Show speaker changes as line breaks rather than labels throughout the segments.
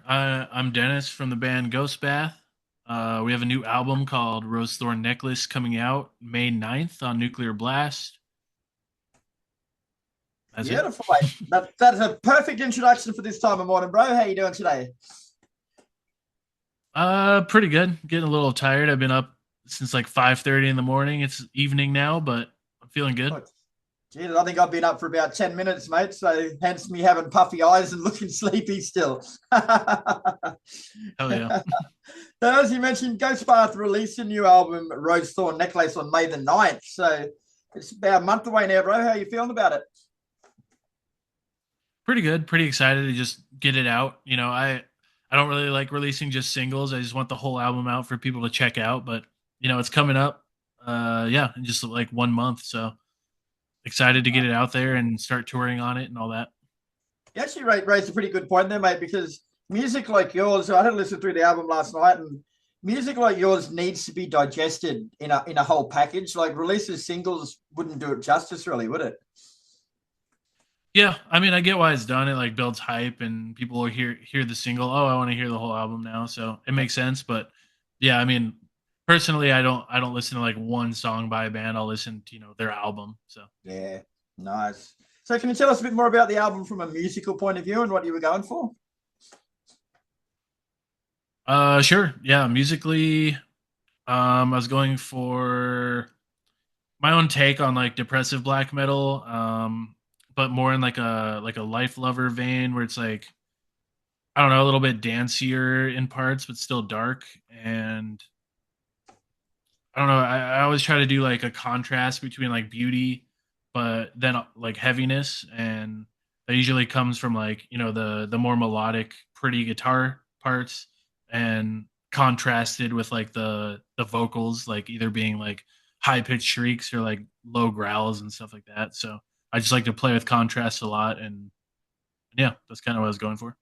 I'm Dennis from the band Ghost Bath. We have a new album called Thorn Necklace coming out May 9th on Nuclear Blast. That's it.
Beautiful, mate. That's a perfect introduction for this time of morning, bro. How you doing today?
Pretty good. Getting a little tired. I've been up since like 5:30 in the morning. It's evening now, but I'm feeling good.
Oh, geez, I think I've been up for about 10 minutes, mate. So hence me having puffy eyes and looking sleepy still.
Hell yeah.
As you mentioned, Ghostbath released a new album, Rose Thorn Necklace, on May the 9th. So it's about a month away now, bro. How are you feeling about it?
Pretty good. Pretty excited to just get it out. I don't really like releasing just singles. I just want the whole album out for people to check out, but it's coming up yeah, in just like 1 month, so excited to get it out there and start touring on it and all that.
You actually raised a pretty good point there, mate, because music like yours, I had to listen through the album last night, and music like yours needs to be digested in a whole package. Like releases singles wouldn't do it justice, really, would it?
Yeah, I mean, I get why it's done. It like builds hype, and people will hear the single. Oh, I want to hear the whole album now, so it makes sense. But yeah, I mean, personally, I don't listen to like one song by a band. I'll listen to their album. So
Yeah, nice. So can you tell us a bit more about the album from a musical point of view and what you were going for?
sure, yeah. Musically, I was going for my own take on like depressive black metal, but more in like a life lover vein, where it's like I don't know, a little bit dancier in parts, but still dark. And I don't know. I always try to do like a contrast between like beauty, but then like heaviness, and that usually comes from like the more melodic, pretty guitar parts, and contrasted with like the vocals, like either being like high pitched shrieks or like low growls and stuff like that. So I just like to play with contrast a lot, and yeah, that's kind of what I was going for.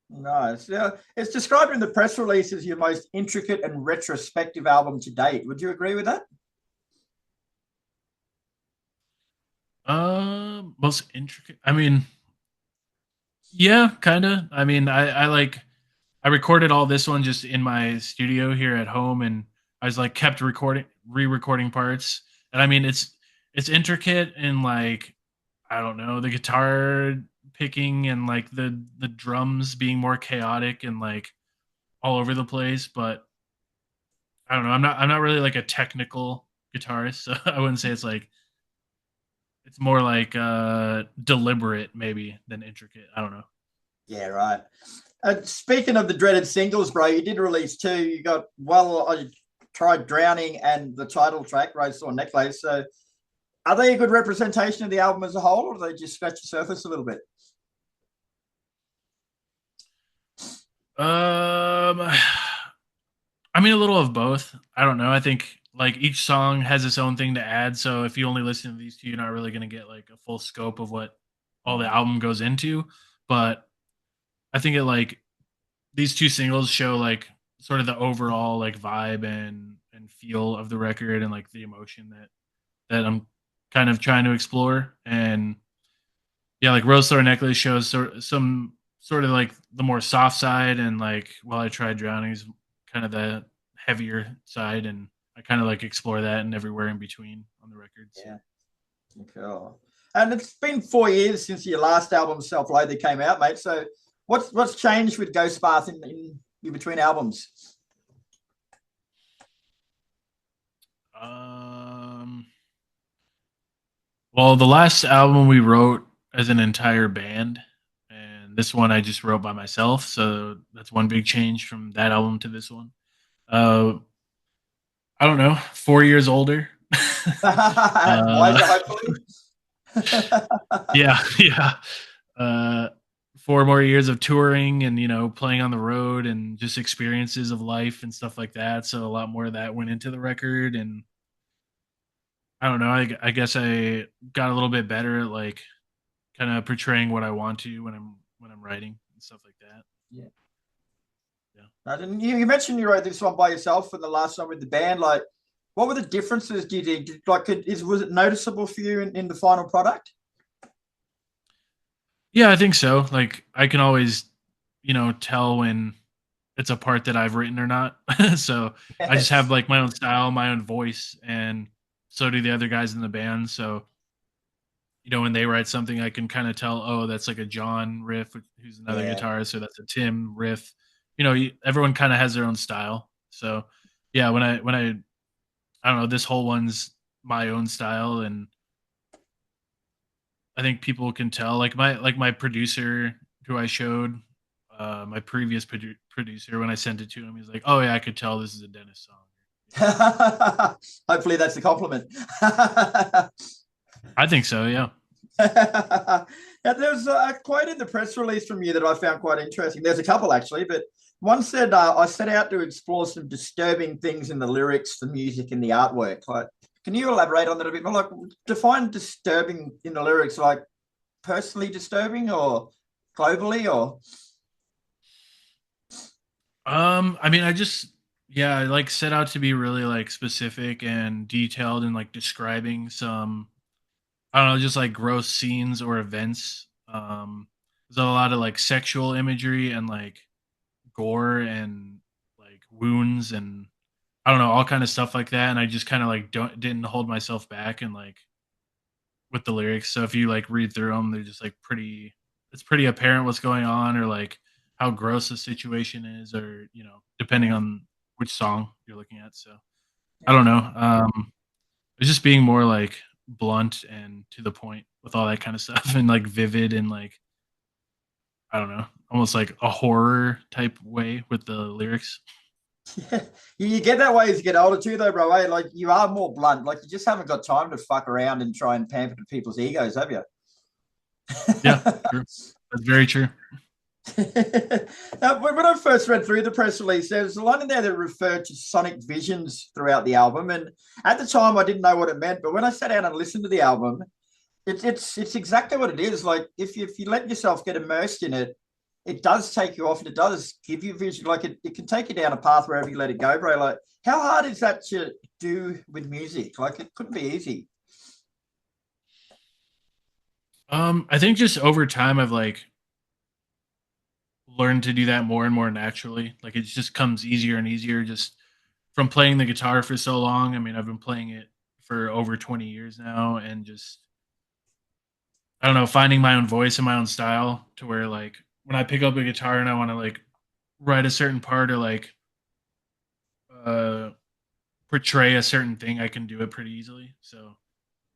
Nice. Yeah, it's described in the press release as your most intricate and retrospective album to date. Would you agree with that?
Most intricate. I mean, yeah, kind of. I mean, I recorded all this one just in my studio here at home, and I was like kept recording, re-recording parts. And I mean, it's intricate, and like I don't know, the guitar picking and like the drums being more chaotic and like all over the place. But I don't know. I'm not really like a technical guitarist, so I wouldn't say it's more like deliberate maybe than intricate. I don't know.
Yeah, right. Speaking of the dreaded singles, bro, you did release two. You got Well, I Tried Drowning and the title track, Rose or Necklace. So are they a good representation of the album as a whole, or do they just scratch the surface a little bit?
Um, I mean, a little of both. I don't know. I think like each song has its own thing to add. So if you only listen to these two, you're not really going to get like a full scope of what all the album goes into. But I think it like these two singles show like sort of the overall like vibe and feel of the record, and like the emotion that I'm kind of trying to explore. And yeah, like Rose Thorn Necklace shows some sort of like the more soft side, and like While I Tried Drowning is kind of the heavier side, and I kind of like explore that and everywhere in between on the record. So
Yeah, cool. And it's been 4 years since your last album, Self Loathing, came out, mate. So what's changed with Ghost Bath in between albums?
um well, the last album we wrote as an entire band, and this one I just wrote by myself, so that's one big change from that album to this one. uh I don't know, 4 years older.
And
uh
wiser, hopefully.
yeah, yeah. uh 4 more years of touring and playing on the road and just experiences of life and stuff like that, so a lot more of that went into the record. And I don't know, I guess I got a little bit better at like kind of portraying what I want to when I'm writing and stuff like that.
Yeah.
Yeah.
And you mentioned you wrote this one by yourself and the last one with the band. Like, what were the differences? Do you think? Was it noticeable for you in the final product?
Yeah, I think so. Like I can always, tell when it's a part that I've written or not. So I just have
Yes.
like my own style, my own voice, and so do the other guys in the band. So when they write something, I can kind of tell, oh, that's like a John riff, who's another
Yeah.
guitarist, or that's a Tim riff. Everyone kind of has their own style. So yeah, I don't know, this whole one's my own style, and I think people can tell. Like my producer, who I showed, my previous producer, when I sent it to him, he's like, "Oh yeah, I could tell this is a Dennis song."
Hopefully that's a compliment.
I think so. Yeah.
Yeah, there's a quote in the press release from you that I found quite interesting. There's a couple actually, but one said, "I set out to explore some disturbing things in the lyrics, the music, and the artwork." Like, can you elaborate on that a bit more? Like, define disturbing in the lyrics, like personally disturbing or globally, or
I mean, I like set out to be really like specific and detailed and like describing some, I don't know, just like gross scenes or events. There's a lot of like sexual imagery and like gore and like wounds and I don't know, all kind of stuff like that. And I just kind of like didn't hold myself back and like with the lyrics. So if you like read through them, they're just like pretty. It's pretty apparent what's going on, or like how gross the situation is, or depending
yeah,
on which song you're looking at. So I
yeah.
don't know. It's just being more like blunt and to the point with all that kind of stuff, and like vivid and like I don't know, almost like a horror type way with the lyrics.
Yeah. You get that way as you get older too, though, bro. Eh? Like you are more blunt. Like you just haven't got time to fuck around and try and pamper people's egos, have you?
Yeah, true. That's very true.
Now, when I first read through the press release, there was a line in there that referred to sonic visions throughout the album, and at the time I didn't know what it meant. But when I sat down and listened to the album, it's exactly what it is. Like if you let yourself get immersed in it, it does take you off, and it does give you vision. Like it can take you down a path wherever you let it go, bro. Like how hard is that to do with music? Like it couldn't be easy.
I think just over time, I've like learned to do that more and more naturally. Like it just comes easier and easier just from playing the guitar for so long. I mean, I've been playing it for over 20 years now and just I don't know, finding my own voice and my own style to where like when I pick up a guitar and I want to like write a certain part or like uh portray a certain thing, I can do it pretty easily. So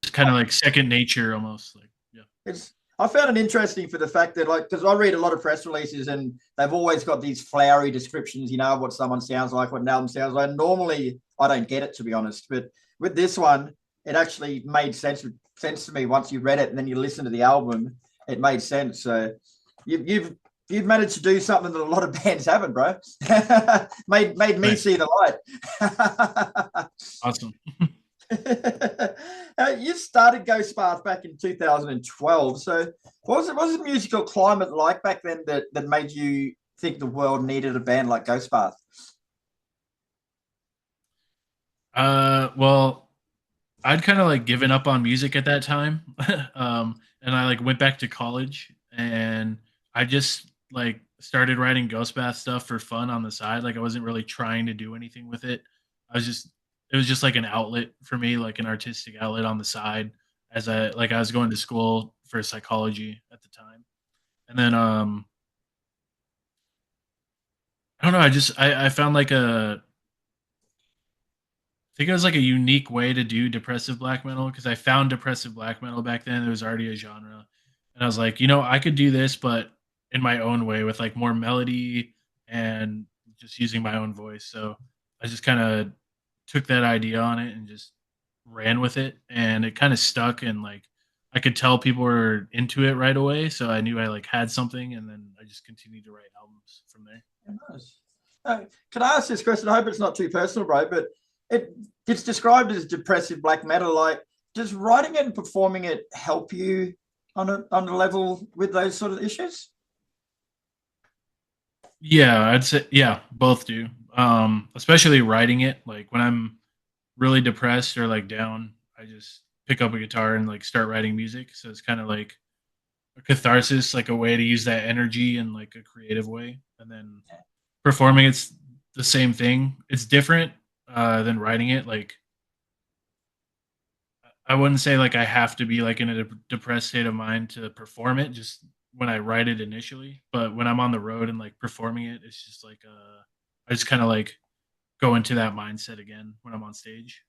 it's kind of like second nature almost like yeah.
It's I found it interesting for the fact that like because I read a lot of press releases and they've always got these flowery descriptions, of what someone sounds like, what an album sounds like. Normally, I don't get it to be honest, but with this one, it actually made sense to me once you read it and then you listen to the album. It made sense. So you've managed to do something that a lot of bands haven't, bro. made me
Right.
see the light.
Awesome.
You started Ghost Path back in 2012. So, what was the musical climate like back then that made you think the world needed a band like Ghost Path?
Well, I'd kind of like given up on music at that time. And I like went back to college and I just like started writing Ghost Bath stuff for fun on the side. Like I wasn't really trying to do anything with it. It was just like an outlet for me, like an artistic outlet on the side as I was going to school for psychology at the time. And then, I don't know. I found like I think it was like a unique way to do depressive black metal because I found depressive black metal back then. It was already a genre, and I was like, I could do this, but in my own way with like more melody and just using my own voice. So I just kind of took that idea on it and just ran with it, and it kind of stuck. And like I could tell people were into it right away, so I knew I like had something, and then I just continued to write albums from there.
Nice. Can I ask this question? I hope it's not too personal, bro, but it's described as depressive black metal. Like, does writing it and performing it help you on a level with those sort of issues?
Yeah, I'd say yeah, both do. Especially writing it. Like when I'm really depressed or like down, I just pick up a guitar and like start writing music. So it's kind of like a catharsis, like a way to use that energy in like a creative way. And then performing, it's the same thing. It's different than writing it. Like I wouldn't say like I have to be like in a depressed state of mind to perform it. Just when I write it initially, but when I'm on the road and like performing it, it's just like I just kind of like go into that mindset again when I'm on stage.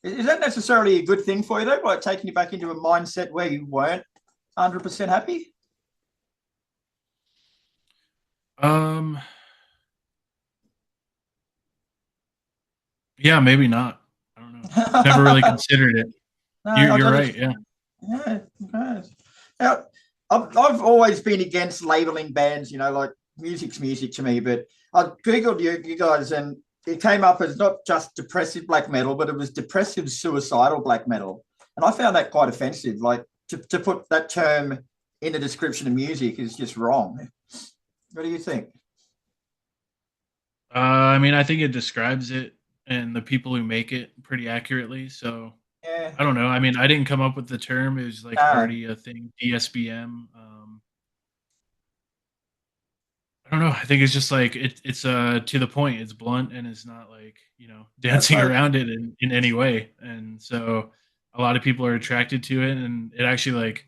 Is that necessarily a good thing for you though, like taking you back into a mindset where you weren't 100% happy?
Um, yeah, maybe not. I don't know. I've never really
No,
considered it. You're
I
right.
just,
Yeah.
yeah, okay. Now, I've always been against labeling bands, like music's music to me, but I Googled you guys and it came up as not just depressive black metal, but it was depressive suicidal black metal. And I found that quite offensive. Like to put that term in a description of music is just wrong. What do you think?
I mean, I think it describes it and the people who make it pretty accurately. So
Yeah,
I don't know. I mean, I didn't come up with the term. It was like
no,
already a thing. DSBM. I don't know. I think it's just like it's to the point. It's blunt and it's not like
that's
dancing
so
around it in any way. And so a lot of people are attracted to it, and it actually like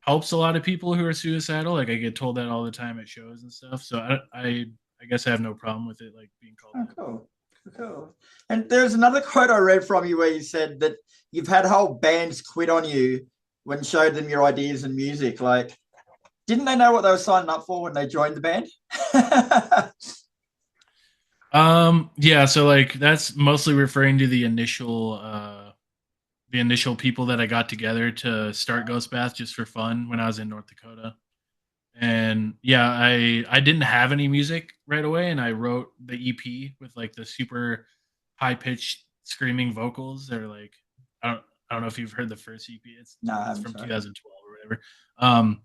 helps a lot of people who are suicidal. Like I get told that all the time at shows and stuff. So I guess I have no problem with it like being called
oh,
that.
cool. Cool. And there's another quote I read from you where you said that you've had whole bands quit on you when you showed them your ideas and music. Like, didn't they know what they were signing up for when they joined the band?
Yeah, so like that's mostly referring to the initial people that I got together to start Ghost Bath just for fun when I was in North Dakota. And yeah, I didn't have any music right away, and I wrote the EP with like the super high pitched screaming vocals. They're like I don't I don't know if you've heard the first EP.
No,
It's
I'm
from
sorry.
2012 or whatever. Um,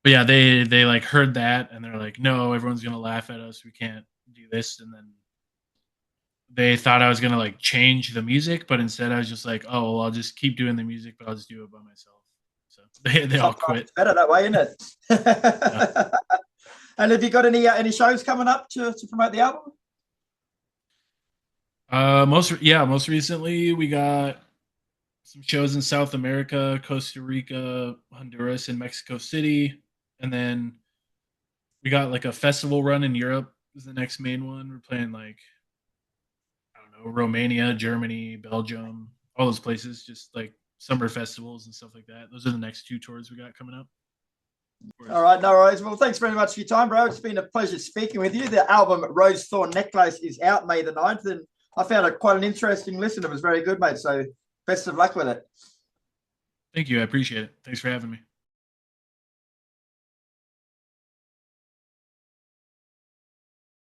but yeah, they like heard that and they're like, no, everyone's gonna laugh at us. We can't do this. And then they thought I was gonna like change the music, but instead I was just like, oh, well, I'll just keep doing the music, but I'll just do it by myself. So they all
Sometimes
quit.
it's better that way, isn't
Yeah.
it? And have you got any shows coming up to promote the album?
Most recently we got some shows in South America, Costa Rica, Honduras, and Mexico City, and then we got like a festival run in Europe is the next main one. We're playing like I don't know Romania, Germany, Belgium, all those places, just like summer festivals and stuff like that. Those are the next two tours we got coming up. Of
All
course.
right, no worries. Well, thanks very much for your time, bro. It's been a pleasure speaking with you. The album Rose Thorn Necklace is out May the 9th, and I found it quite an interesting listen. It was very good, mate. So best of luck with it.
Thank you. I appreciate it. Thanks for having me.